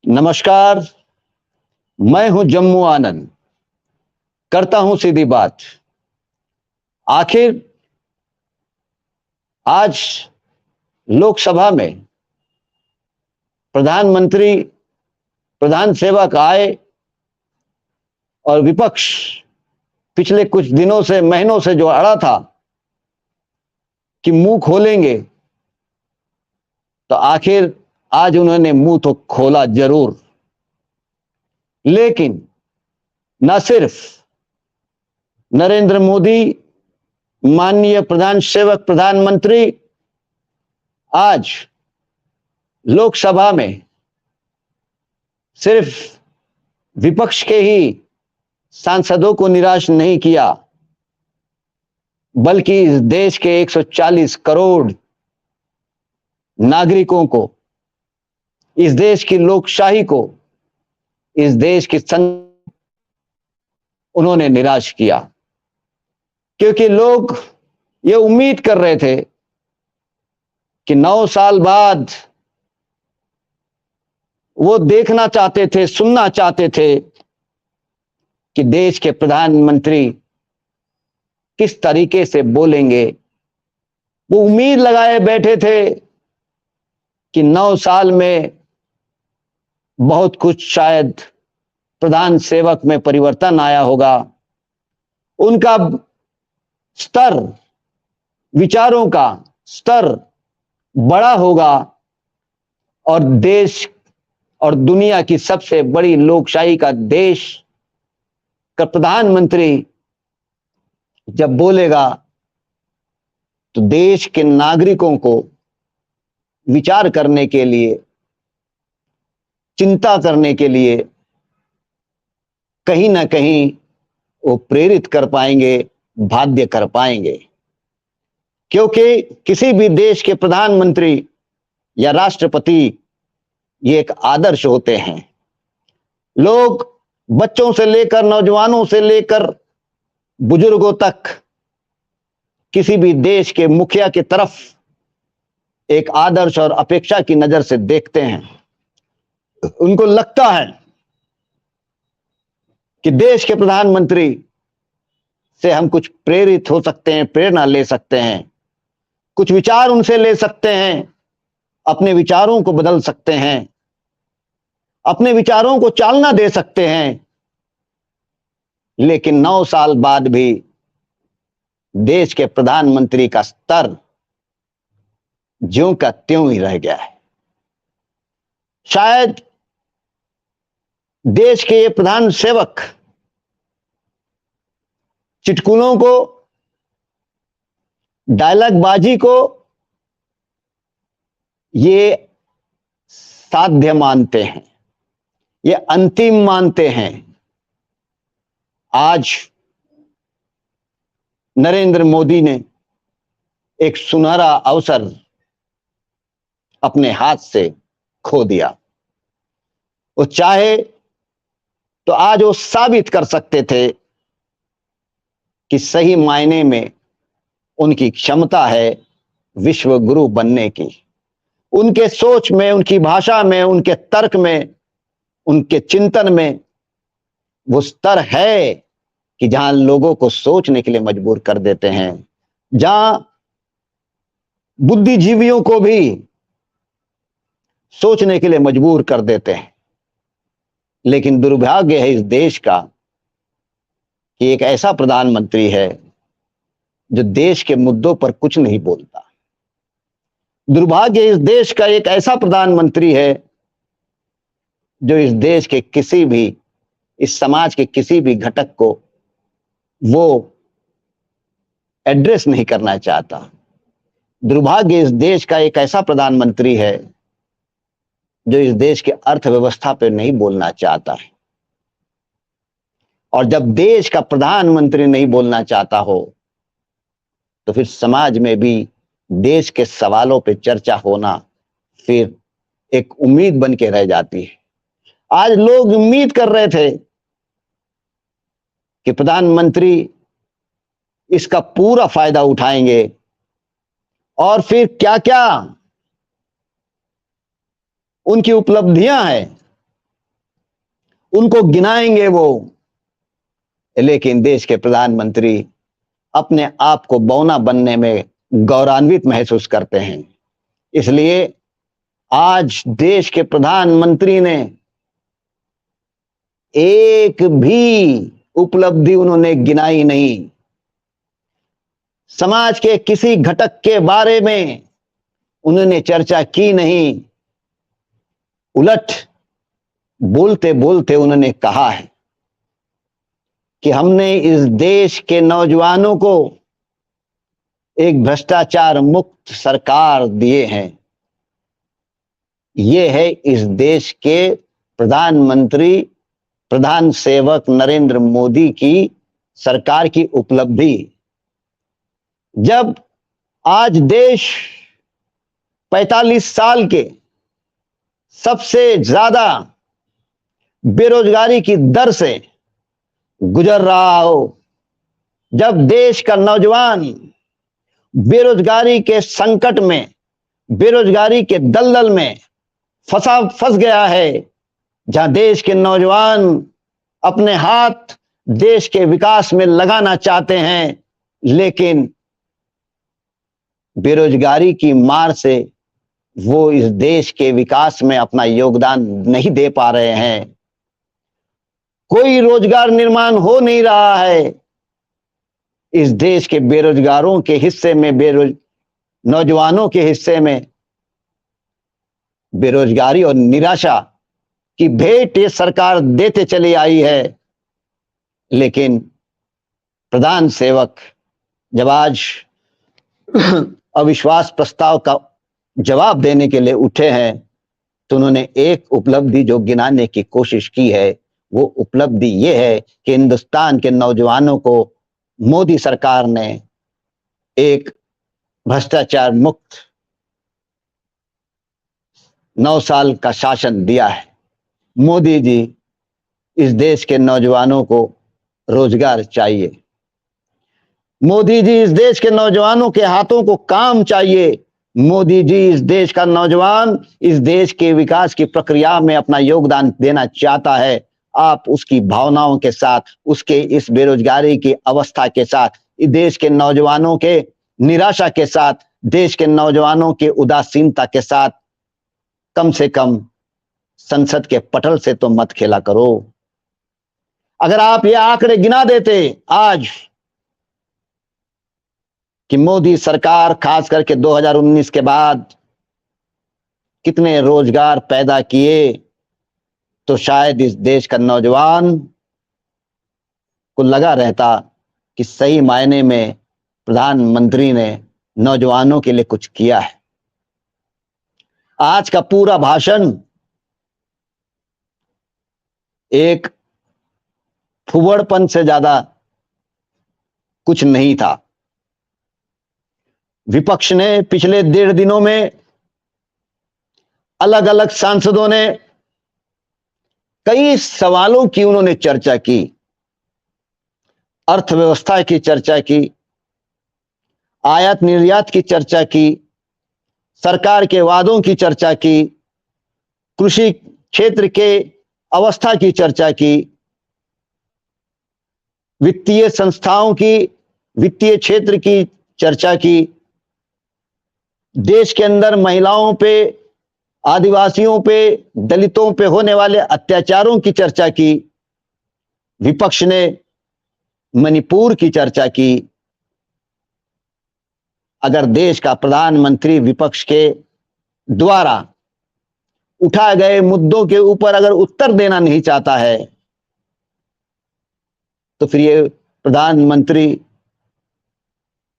नमस्कार। मैं हूं जम्मू आनंद। करता हूं सीधी बात। आखिर आज लोकसभा में प्रधानमंत्री प्रधान सेवक आए और विपक्ष पिछले कुछ दिनों से महीनों से जो अड़ा था कि मुंह खोलेंगे, तो आखिर आज उन्होंने मुंह तो खोला जरूर, लेकिन न सिर्फ नरेंद्र मोदी माननीय प्रधान सेवक प्रधानमंत्री आज लोकसभा में सिर्फ विपक्ष के ही सांसदों को निराश नहीं किया, बल्कि इस देश के 140 करोड़ नागरिकों को, इस देश की लोकशाही को, इस देश की उन्होंने निराश किया। क्योंकि लोग ये उम्मीद कर रहे थे कि 9 साल बाद वो देखना चाहते थे, सुनना चाहते थे कि देश के प्रधानमंत्री किस तरीके से बोलेंगे। वो उम्मीद लगाए बैठे थे कि 9 साल में बहुत कुछ शायद प्रधान सेवक में परिवर्तन आया होगा, उनका स्तर, विचारों का स्तर बड़ा होगा और देश और दुनिया की सबसे बड़ी लोकशाही का देश का प्रधानमंत्री जब बोलेगा तो देश के नागरिकों को विचार करने के लिए, चिंता करने के लिए कहीं ना कहीं वो प्रेरित कर पाएंगे, बाध्य कर पाएंगे। क्योंकि किसी भी देश के प्रधानमंत्री या राष्ट्रपति ये एक आदर्श होते हैं। लोग बच्चों से लेकर, नौजवानों से लेकर बुजुर्गों तक किसी भी देश के मुखिया की तरफ एक आदर्श और अपेक्षा की नजर से देखते हैं। उनको लगता है कि देश के प्रधानमंत्री से हम कुछ प्रेरित हो सकते हैं, प्रेरणा ले सकते हैं, कुछ विचार उनसे ले सकते हैं, अपने विचारों को बदल सकते हैं, अपने विचारों को चालना दे सकते हैं। लेकिन 9 साल बाद भी देश के प्रधानमंत्री का स्तर ज्यों का त्यों ही रह गया है। शायद देश के ये प्रधान सेवक चुटकुलों को, डायलॉगबाजी को ये साध्य मानते हैं, ये अंतिम मानते हैं। आज नरेंद्र मोदी ने एक सुनहरा अवसर अपने हाथ से खो दिया। वो चाहे तो आज वो साबित कर सकते थे कि सही मायने में उनकी क्षमता है विश्व गुरु बनने की। उनके सोच में, उनकी भाषा में, उनके तर्क में, उनके चिंतन में वो स्तर है कि जहां लोगों को सोचने के लिए मजबूर कर देते हैं, जहां बुद्धिजीवियों को भी सोचने के लिए मजबूर कर देते हैं। लेकिन दुर्भाग्य है इस देश का कि एक ऐसा प्रधानमंत्री है जो देश के मुद्दों पर कुछ नहीं बोलता। दुर्भाग्य इस देश का एक ऐसा प्रधानमंत्री है जो इस देश के किसी भी, इस समाज के किसी भी घटक को वो एड्रेस नहीं करना चाहता। दुर्भाग्य इस देश का एक ऐसा प्रधानमंत्री है जो इस देश के अर्थव्यवस्था पर नहीं बोलना चाहता है। और जब देश का प्रधानमंत्री नहीं बोलना चाहता हो तो फिर समाज में भी देश के सवालों पे चर्चा होना फिर एक उम्मीद बन के रह जाती है। आज लोग उम्मीद कर रहे थे कि प्रधानमंत्री इसका पूरा फायदा उठाएंगे और फिर क्या क्या उनकी उपलब्धियां हैं उनको गिनाएंगे वो, लेकिन देश के प्रधानमंत्री अपने आप को बौना बनने में गौरवान्वित महसूस करते हैं। इसलिए आज देश के प्रधानमंत्री ने एक भी उपलब्धि उन्होंने गिनाई नहीं। समाज के किसी घटक के बारे में उन्होंने चर्चा की नहीं। उलट बोलते बोलते उन्होंने कहा है कि हमने इस देश के नौजवानों को एक भ्रष्टाचार मुक्त सरकार दिए हैं। ये है इस देश के प्रधानमंत्री, प्रधान सेवक नरेंद्र मोदी की सरकार की उपलब्धि। जब आज देश 45 साल के सबसे ज्यादा बेरोजगारी की दर से गुजर रहा हो, जब देश का नौजवान बेरोजगारी के संकट में, बेरोजगारी के दलदल में फंस गया है, जहां देश के नौजवान अपने हाथ देश के विकास में लगाना चाहते हैं, लेकिन बेरोजगारी की मार से वो इस देश के विकास में अपना योगदान नहीं दे पा रहे हैं। कोई रोजगार निर्माण हो नहीं रहा है। इस देश के बेरोजगारों के हिस्से में, नौजवानों के हिस्से में बेरोजगारी और निराशा की भेंट ये सरकार देते चली आई है। लेकिन प्रधान सेवक जब आज अविश्वास प्रस्ताव का जवाब देने के लिए उठे हैं, तो उन्होंने एक उपलब्धि जो गिनाने की कोशिश की है, वो उपलब्धि ये है कि हिंदुस्तान के नौजवानों को मोदी सरकार ने एक भ्रष्टाचार मुक्त 9 साल का शासन दिया है। मोदी जी, इस देश के नौजवानों को रोजगार चाहिए। मोदी जी, इस देश के नौजवानों के हाथों को काम चाहिए। मोदी जी, इस देश का नौजवान इस देश के विकास की प्रक्रिया में अपना योगदान देना चाहता है। आप उसकी भावनाओं के साथ, उसके इस बेरोजगारी की अवस्था के साथ, इस देश के नौजवानों के निराशा के साथ, देश के नौजवानों के उदासीनता के साथ कम से कम संसद के पटल से तो मत खेला करो। अगर आप ये आंकड़े गिना देते आज कि मोदी सरकार खास करके 2019 के बाद कितने रोजगार पैदा किए, तो शायद इस देश का नौजवान को लगा रहता कि सही मायने में प्रधानमंत्री ने नौजवानों के लिए कुछ किया है। आज का पूरा भाषण एक फुवड़पन से ज्यादा कुछ नहीं था। विपक्ष ने पिछले 1.5 दिनों में अलग अलग सांसदों ने कई सवालों की उन्होंने चर्चा की। अर्थव्यवस्था की चर्चा की, आयात निर्यात की चर्चा की, सरकार के वादों की चर्चा की, कृषि क्षेत्र के अवस्था की चर्चा की, वित्तीय संस्थाओं की, वित्तीय क्षेत्र की चर्चा की, देश के अंदर महिलाओं पे, आदिवासियों पे, दलितों पे होने वाले अत्याचारों की चर्चा की। विपक्ष ने मणिपुर की चर्चा की। अगर देश का प्रधानमंत्री विपक्ष के द्वारा उठाए गए मुद्दों के ऊपर अगर उत्तर देना नहीं चाहता है, तो फिर ये प्रधानमंत्री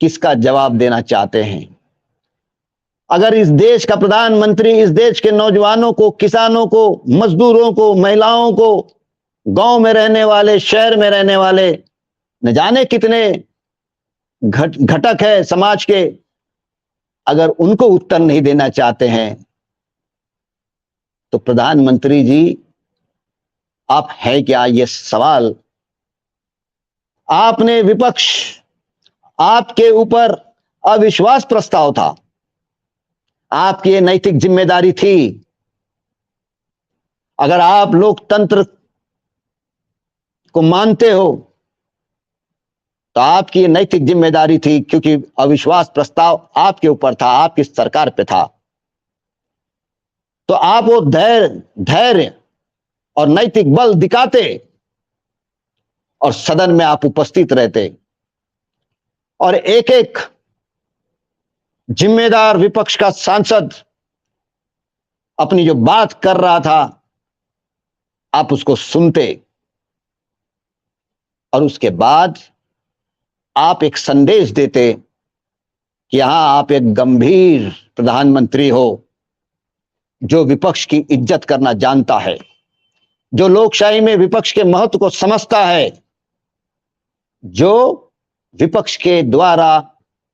किसका जवाब देना चाहते हैं? अगर इस देश का प्रधानमंत्री इस देश के नौजवानों को, किसानों को, मजदूरों को, महिलाओं को, गांव में रहने वाले, शहर में रहने वाले, न जाने कितने घटक है समाज के, अगर उनको उत्तर नहीं देना चाहते हैं, तो प्रधानमंत्री जी आप है क्या? ये सवाल आपने विपक्ष, आपके ऊपर अविश्वास प्रस्ताव था, आपकी ये नैतिक जिम्मेदारी थी। अगर आप लोकतंत्र को मानते हो तो आपकी ये नैतिक जिम्मेदारी थी, क्योंकि अविश्वास प्रस्ताव आपके ऊपर था, आपकी सरकार पे था, तो आप वो धैर्य और नैतिक बल दिखाते और सदन में आप उपस्थित रहते और एक एक जिम्मेदार विपक्ष का सांसद अपनी जो बात कर रहा था आप उसको सुनते और उसके बाद आप एक संदेश देते कि हां, आप एक गंभीर प्रधानमंत्री हो जो विपक्ष की इज्जत करना जानता है, जो लोकशाही में विपक्ष के महत्व को समझता है, जो विपक्ष के द्वारा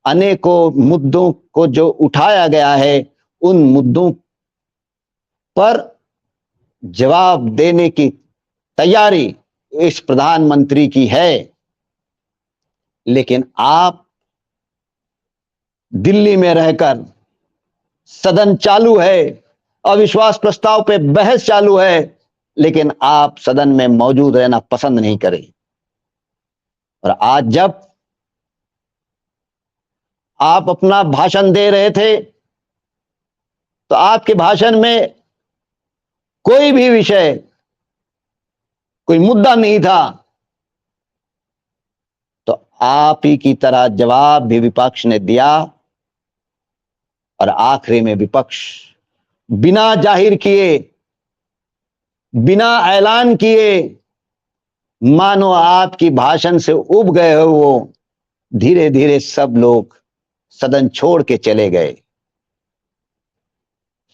अनेकों मुद्दों को जो उठाया गया है उन मुद्दों पर जवाब देने की तैयारी इस प्रधानमंत्री की है। लेकिन आप दिल्ली में रहकर सदन चालू है, अविश्वास प्रस्ताव पे बहस चालू है, लेकिन आप सदन में मौजूद रहना पसंद नहीं करें। और आज जब आप अपना भाषण दे रहे थे तो आपके भाषण में कोई भी विषय, कोई मुद्दा नहीं था, तो आप ही की तरह जवाब भी विपक्ष ने दिया और आखिरी में विपक्ष बिना जाहिर किए, बिना ऐलान किए, मानो आपकी भाषण से उब गए हो, वो धीरे धीरे सब लोग सदन छोड़ के चले गए।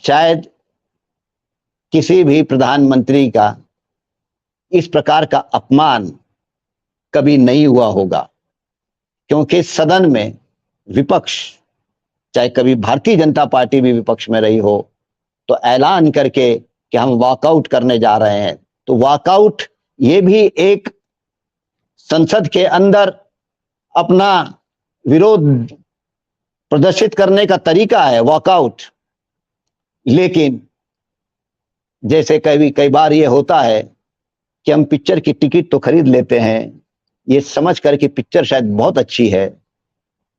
शायद किसी भी प्रधानमंत्री का इस प्रकार का अपमान कभी नहीं हुआ होगा, क्योंकि सदन में विपक्ष, चाहे कभी भारतीय जनता पार्टी भी विपक्ष में रही हो, तो ऐलान करके कि हम वॉकआउट करने जा रहे हैं, तो वॉकआउट ये भी एक संसद के अंदर अपना विरोध प्रदर्शित करने का तरीका है, वॉकआउट। लेकिन जैसे कई बार ये होता है कि हम पिक्चर की टिकट तो खरीद लेते हैं ये समझ कर कि पिक्चर शायद बहुत अच्छी है,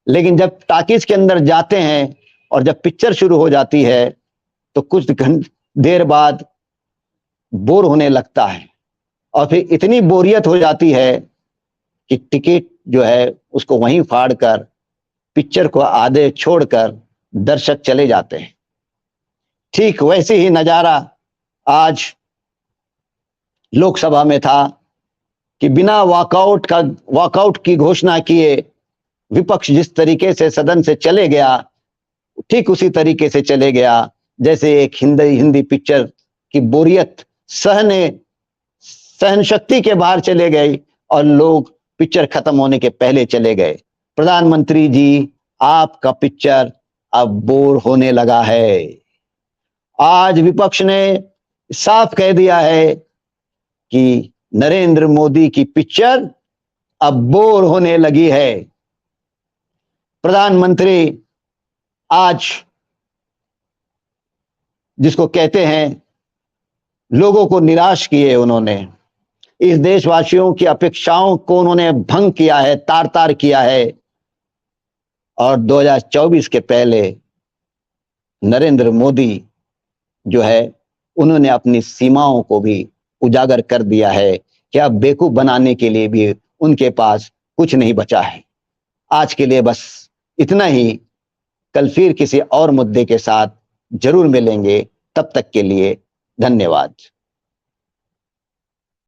लेकिन जब टाकीज के अंदर जाते हैं और जब पिक्चर शुरू हो जाती है तो कुछ देर बाद बोर होने लगता है और फिर इतनी बोरियत हो जाती है कि टिकट जो है उसको वहीं फाड़ कर पिक्चर को आधे छोड़कर दर्शक चले जाते हैं। ठीक वैसे ही नजारा आज लोकसभा में था कि बिना वॉकआउट की घोषणा किए विपक्ष जिस तरीके से सदन से चले गया, ठीक उसी तरीके से चले गया जैसे एक हिंदी पिक्चर की बोरियत सहन शक्ति के बाहर चले गई और लोग पिक्चर खत्म होने के पहले चले गए। प्रधानमंत्री जी, आपका पिक्चर अब बोर होने लगा है। आज विपक्ष ने साफ कह दिया है कि नरेंद्र मोदी की पिक्चर अब बोर होने लगी है। प्रधानमंत्री आज जिसको कहते हैं लोगों को निराश किए, उन्होंने इस देशवासियों की अपेक्षाओं को उन्होंने भंग किया है, तार तार किया है। और 2024 के पहले नरेंद्र मोदी जो है उन्होंने अपनी सीमाओं को भी उजागर कर दिया है कि अब बेवकूफ बनाने के लिए भी उनके पास कुछ नहीं बचा है। आज के लिए बस इतना ही। कल फिर किसी और मुद्दे के साथ जरूर मिलेंगे। तब तक के लिए धन्यवाद।